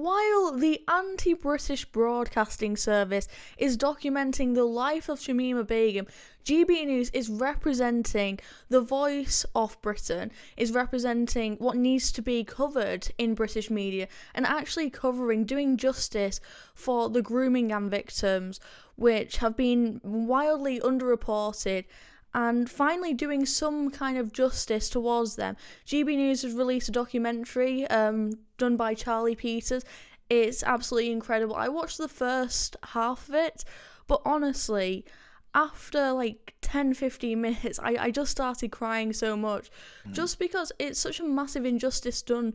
while the anti-British broadcasting service is documenting the life of Shamima Begum, GB News is representing the voice of Britain, is representing what needs to be covered in British media, and actually doing justice for the grooming gang victims, which have been wildly underreported, and finally doing some kind of justice towards them. GB News has released a documentary done by Charlie Peters. It's absolutely incredible. I watched the first half of it, but honestly, after like 10-15 minutes, I just started crying so much, just because it's such a massive injustice done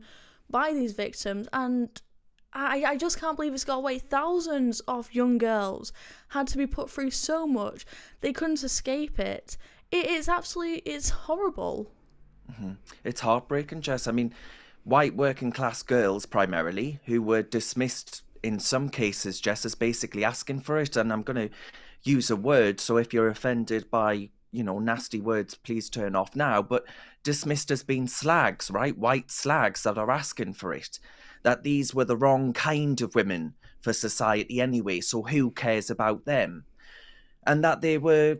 by these victims, and I just can't believe it's got away. Thousands of young girls had to be put through so much. They couldn't escape it. It's horrible. It's heartbreaking, Jess. I mean, white working class girls primarily, who were dismissed in some cases, Jess, as basically asking for it. And I'm going to use a word, so if you're offended by, nasty words, please turn off now. But dismissed as being slags, right? White slags that are asking for it. That these were the wrong kind of women for society anyway, so who cares about them? And that they were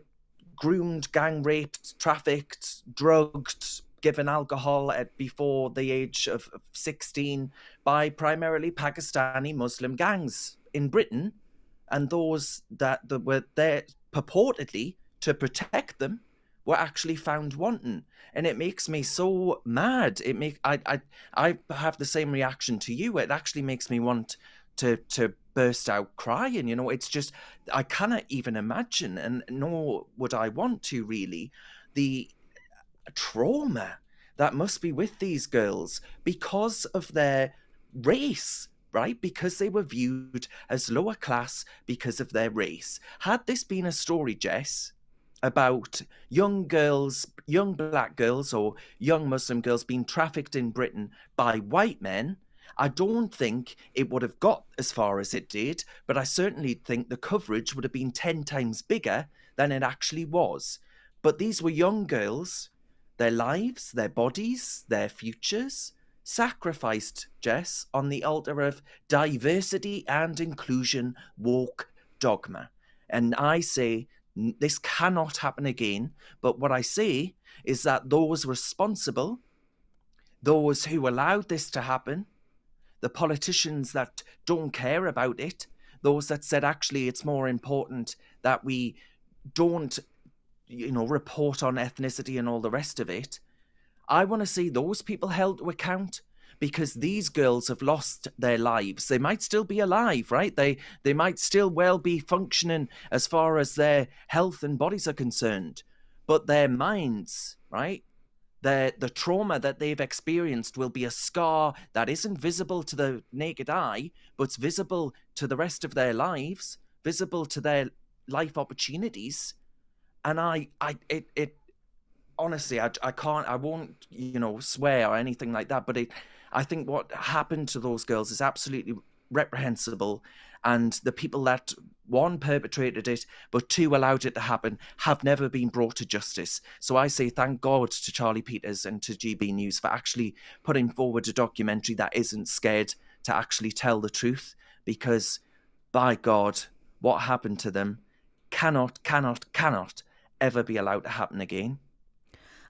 groomed, gang raped, trafficked, drugged, given alcohol before the age of 16 by primarily Pakistani Muslim gangs in Britain, and those that were there purportedly to protect them were actually found wanting. And it makes me so mad. I have the same reaction to you. It actually makes me want to burst out crying. It's just, I cannot even imagine, and nor would I want to really, the trauma that must be with these girls because of their race, right? Because they were viewed as lower class because of their race. Had this been a story, Jess, about young girls, young black girls or young Muslim girls being trafficked in Britain by white men, I don't think it would have got as far as it did, but I certainly think the coverage would have been 10 times bigger than it actually was. But these were young girls, their lives, their bodies, their futures, sacrificed, Jess, on the altar of diversity and inclusion woke dogma. And I say, this cannot happen again. But what I say is that those responsible, those who allowed this to happen, the politicians that don't care about it, those that said actually it's more important that we don't, report on ethnicity and all the rest of it, I want to see those people held to account, because these girls have lost their lives. They might still be alive, right? They might still well be functioning as far as their health and bodies are concerned, but their minds, right? The trauma that they've experienced will be a scar that isn't visible to the naked eye, but's visible to the rest of their lives, visible to their life opportunities. And honestly, I won't, swear or anything like that, but I think what happened to those girls is absolutely reprehensible, and the people that, one, perpetrated it, but two, allowed it to happen, have never been brought to justice. So I say thank God to Charlie Peters and to GB News for actually putting forward a documentary that isn't scared to actually tell the truth, because, by God, what happened to them cannot ever be allowed to happen again.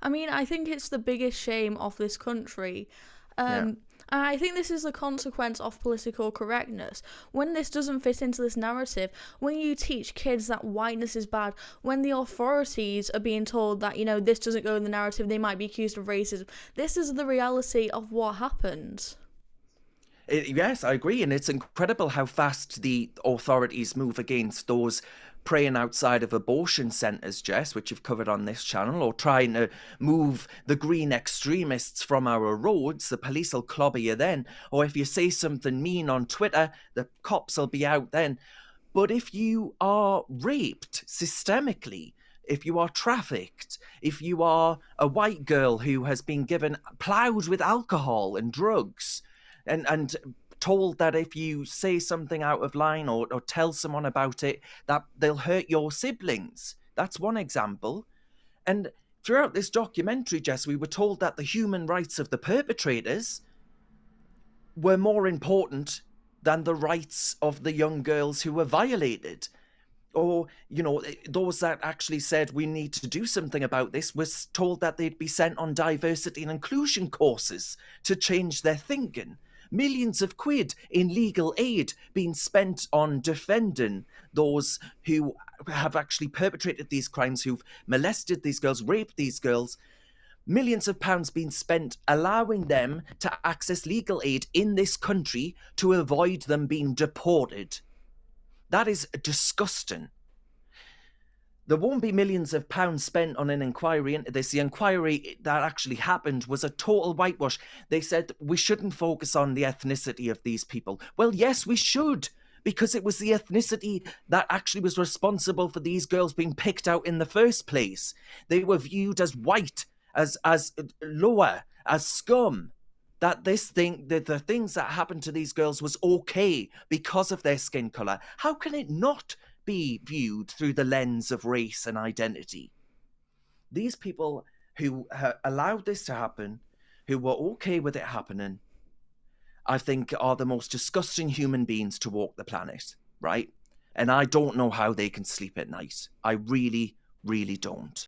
I mean, I think it's the biggest shame of this country. And I think this is a consequence of political correctness. When this doesn't fit into this narrative, when you teach kids that whiteness is bad, when the authorities are being told that, this doesn't go in the narrative, they might be accused of racism. This is the reality of what happened. Yes, I agree. And it's incredible how fast the authorities move against those praying outside of abortion centres, Jess, which you've covered on this channel, or trying to move the green extremists from our roads. The police will clobber you then. Or if you say something mean on Twitter, the cops will be out then. But if you are raped systemically, if you are trafficked, if you are a white girl who has been ploughed with alcohol and drugs, and told that if you say something out of line or tell someone about it, that they'll hurt your siblings. That's one example. And throughout this documentary, Jess, we were told that the human rights of the perpetrators were more important than the rights of the young girls who were violated. Or, those that actually said we need to do something about this was told that they'd be sent on diversity and inclusion courses to change their thinking. Millions of quid in legal aid being spent on defending those who have actually perpetrated these crimes, who've molested these girls, raped these girls. Millions of pounds being spent allowing them to access legal aid in this country to avoid them being deported. That is disgusting. There won't be millions of pounds spent on an inquiry into this. The inquiry that actually happened was a total whitewash. They said we shouldn't focus on the ethnicity of these people. Well, yes, we should, because it was the ethnicity that actually was responsible for these girls being picked out in the first place. They were viewed as white, as lower, as scum. That the things that happened to these girls was okay because of their skin color. How can it not be viewed through the lens of race and identity? These people who allowed this to happen, who were okay with it happening, I think are the most disgusting human beings to walk the planet, right? And I don't know how they can sleep at night. I really, really don't.